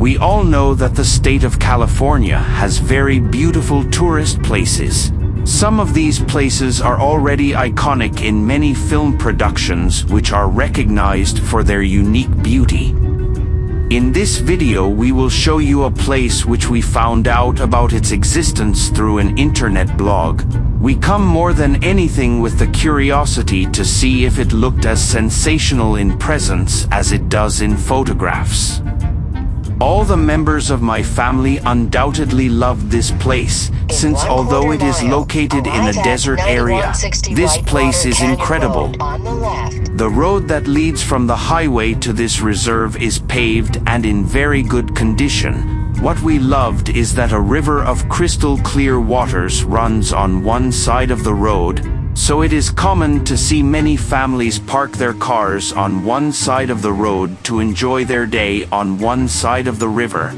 We all know that the state of California has very beautiful tourist places. Some of these places are already iconic in many film productions which are recognized for their unique beauty. In this video we will show you a place which we found out about its existence through an internet blog. We come more than anything with the curiosity to see if it looked as sensational in presence as it does in photographs. All the members of my family undoubtedly loved this place, since although it is located in a desert area, this place is incredible. The road that leads from the highway to this reserve is paved and in very good condition. What we loved is that a river of crystal clear waters runs on one side of the road, so it is common to see many families park their cars on one side of the road to enjoy their day on one side of the river.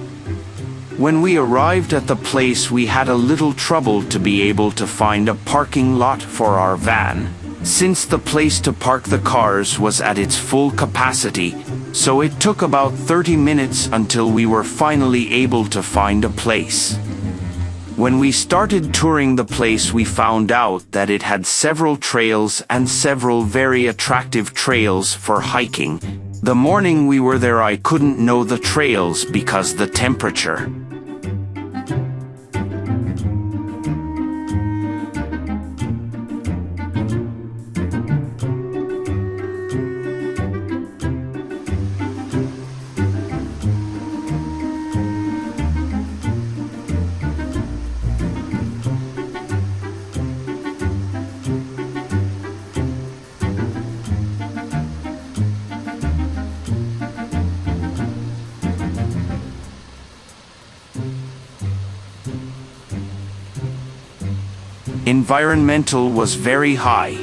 When we arrived at the place, we had a little trouble to be able to find a parking lot for our van, since the place to park the cars was at its full capacity, so it took about 30 minutes until we were finally able to find a place. When we started touring the place, we found out that it had several trails and several very attractive trails for hiking. The morning we were there, I couldn't know the trails because the temperature. Environmental was very high.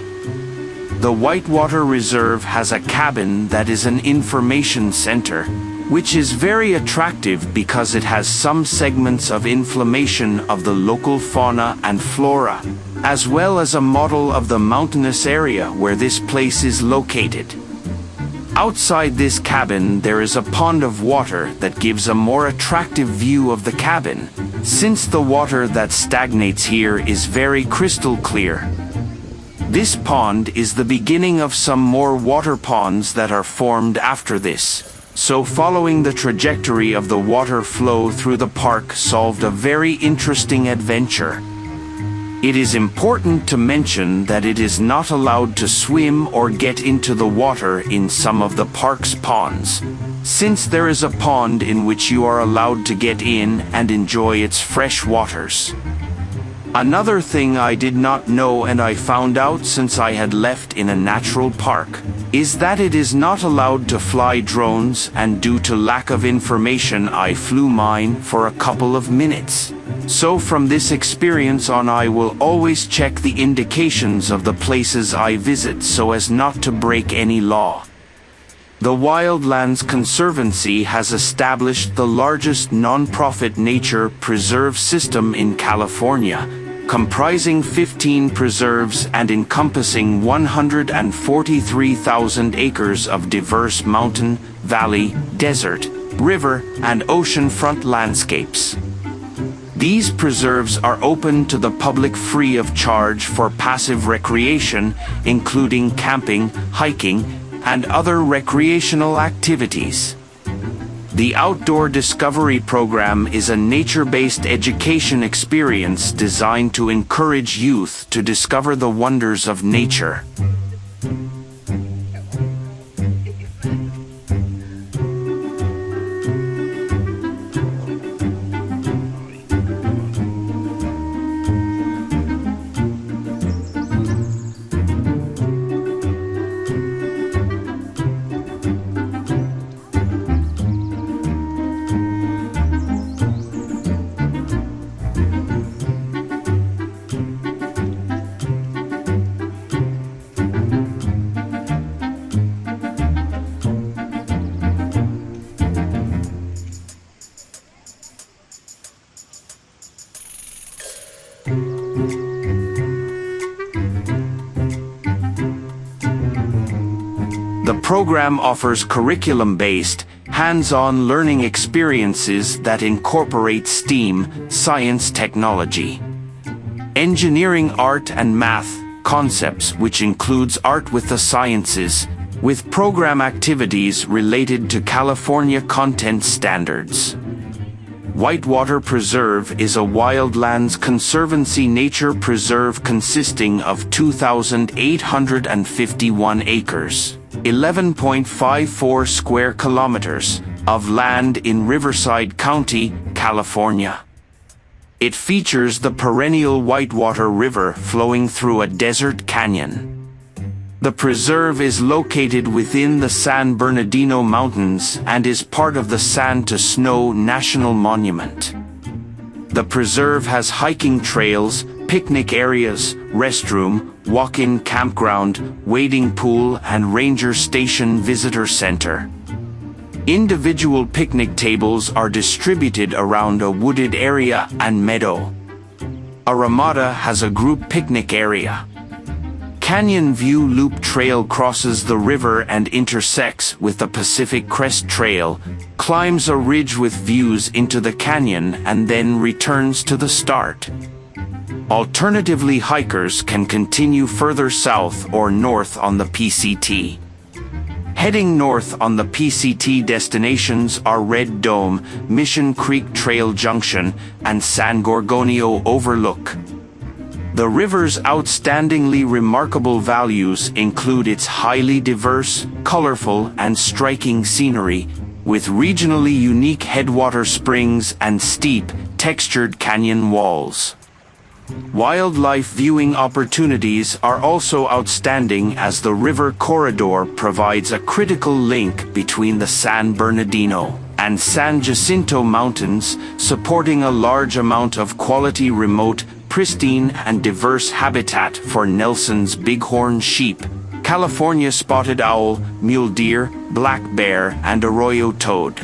The Whitewater Reserve has a cabin that is an information center, which is very attractive because it has some segments of information of the local fauna and flora, as well as a model of the mountainous area where this place is located. Outside this cabin there is a pond of water that gives a more attractive view of the cabin, since the water that stagnates here is very crystal clear. This pond is the beginning of some more water ponds that are formed after this, so following the trajectory of the water flow through the park solved a very interesting adventure. It is important to mention that it is not allowed to swim or get into the water in some of the park's ponds, since there is a pond in which you are allowed to get in and enjoy its fresh waters. Another thing I did not know, and I found out since I had left in a natural park, is that it is not allowed to fly drones, and due to lack of information I flew mine for a couple of minutes. So from this experience on, I will always check the indications of the places I visit so as not to break any law. The Wildlands Conservancy has established the largest non-profit nature preserve system in California, comprising 15 preserves and encompassing 143,000 acres of diverse mountain, valley, desert, river, and oceanfront landscapes. These preserves are open to the public free of charge for passive recreation, including camping, hiking, and other recreational activities. The Outdoor Discovery Program is a nature-based education experience designed to encourage youth to discover the wonders of nature. The program offers curriculum-based, hands-on learning experiences that incorporate STEAM, science technology, engineering, art and math concepts, which includes art with the sciences, with program activities related to California content standards. Whitewater Preserve is a Wildlands Conservancy nature preserve consisting of 2,851 acres, 11.54 square kilometers, of land in Riverside County, California. It features the perennial Whitewater River flowing through a desert canyon. The preserve is located within the San Bernardino Mountains and is part of the Sand to Snow National Monument. The preserve has hiking trails, picnic areas, restroom, walk-in campground, wading pool and ranger station visitor center. Individual picnic tables are distributed around a wooded area and meadow. A ramada has a group picnic area. Canyon View Loop Trail crosses the river and intersects with the Pacific Crest Trail, climbs a ridge with views into the canyon and then returns to the start. Alternatively, hikers can continue further south or north on the PCT. Heading north on the PCT destinations are Red Dome, Mission Creek Trail Junction, and San Gorgonio Overlook. The river's outstandingly remarkable values include its highly diverse, colorful, and striking scenery, with regionally unique headwater springs and steep, textured canyon walls. Wildlife viewing opportunities are also outstanding as the river corridor provides a critical link between the San Bernardino and San Jacinto Mountains, supporting a large amount of quality remote, pristine and diverse habitat for Nelson's bighorn sheep, California spotted owl, mule deer, black bear and arroyo toad.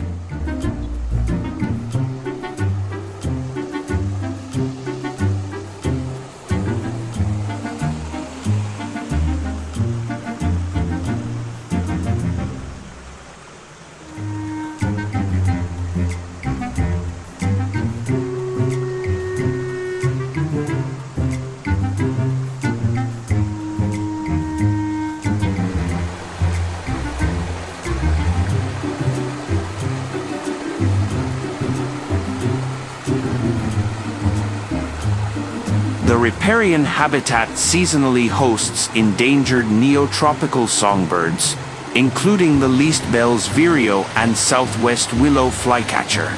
The riparian habitat seasonally hosts endangered neotropical songbirds, including the least Bell's vireo and southwest willow flycatcher.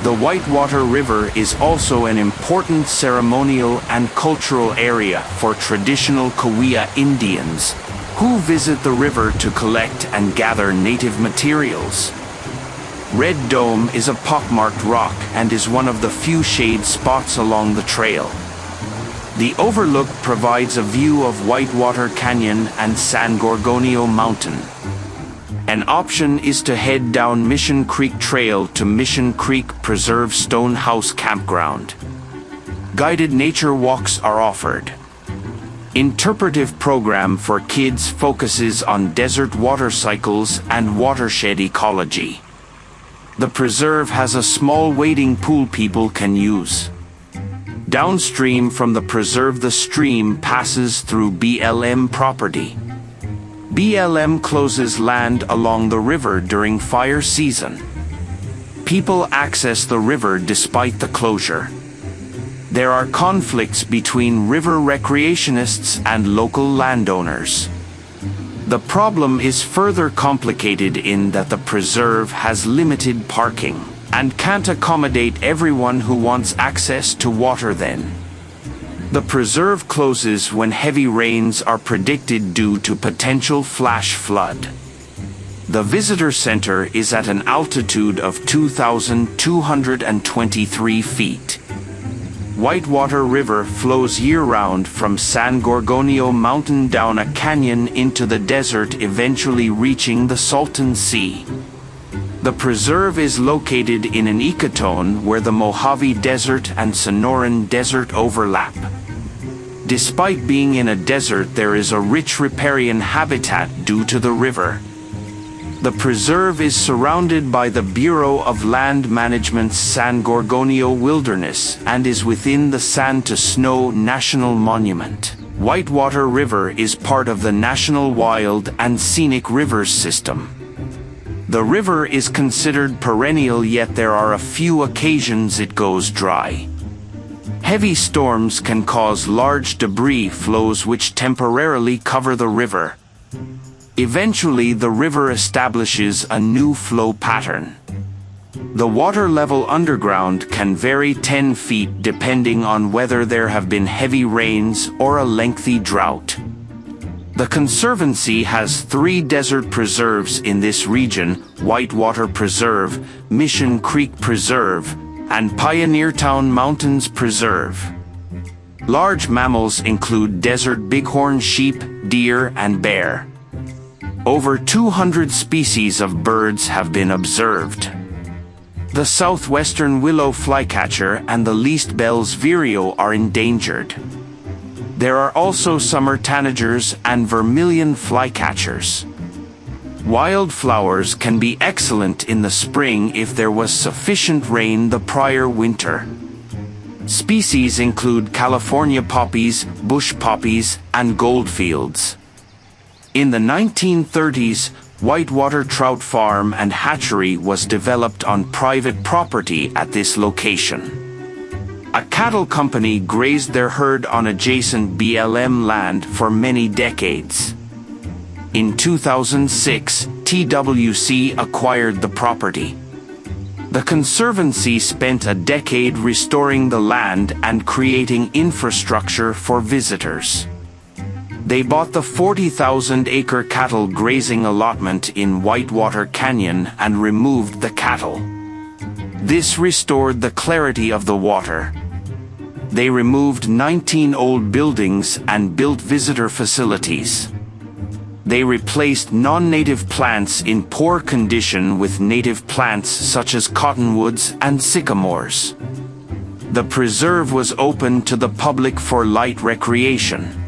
The Whitewater River is also an important ceremonial and cultural area for traditional Cahuilla Indians, who visit the river to collect and gather native materials. Red Dome is a pockmarked rock and is one of the few shade spots along the trail. The overlook provides a view of Whitewater Canyon and San Gorgonio Mountain. An option is to head down Mission Creek Trail to Mission Creek Preserve Stonehouse Campground. Guided nature walks are offered. Interpretive program for kids focuses on desert water cycles and watershed ecology. The preserve has a small wading pool people can use. Downstream from the preserve, the stream passes through BLM property. BLM closes land along the river during fire season. People access the river despite the closure. There are conflicts between river recreationists and local landowners. The problem is further complicated in that the preserve has limited parking and can't accommodate everyone who wants access to water then. The preserve closes when heavy rains are predicted due to potential flash flood. The visitor center is at an altitude of 2,223 feet. Whitewater River flows year-round from San Gorgonio Mountain down a canyon into the desert, eventually reaching the Salton Sea. The preserve is located in an ecotone where the Mojave Desert and Sonoran Desert overlap. Despite being in a desert, there is a rich riparian habitat due to the river. The preserve is surrounded by the Bureau of Land Management's San Gorgonio Wilderness and is within the Sand to Snow National Monument. Whitewater River is part of the National Wild and Scenic Rivers System. The river is considered perennial, yet there are a few occasions it goes dry. Heavy storms can cause large debris flows which temporarily cover the river. Eventually, the river establishes a new flow pattern. The water level underground can vary 10 feet depending on whether there have been heavy rains or a lengthy drought. The Conservancy has 3 desert preserves in this region: Whitewater Preserve, Mission Creek Preserve, and Pioneertown Mountains Preserve. Large mammals include desert bighorn sheep, deer, and bear. Over 200 species of birds have been observed. The southwestern willow flycatcher and the least Bell's vireo are endangered. There are also summer tanagers and vermilion flycatchers. Wildflowers can be excellent in the spring if there was sufficient rain the prior winter. Species include California poppies, bush poppies, and goldfields. In the 1930s, Whitewater Trout Farm and Hatchery was developed on private property at this location. A cattle company grazed their herd on adjacent BLM land for many decades. In 2006, TWC acquired the property. The Conservancy spent a decade restoring the land and creating infrastructure for visitors. They bought the 40,000-acre cattle grazing allotment in Whitewater Canyon and removed the cattle. This restored the clarity of the water. They removed 19 old buildings and built visitor facilities. They replaced non-native plants in poor condition with native plants such as cottonwoods and sycamores. The preserve was open to the public for light recreation.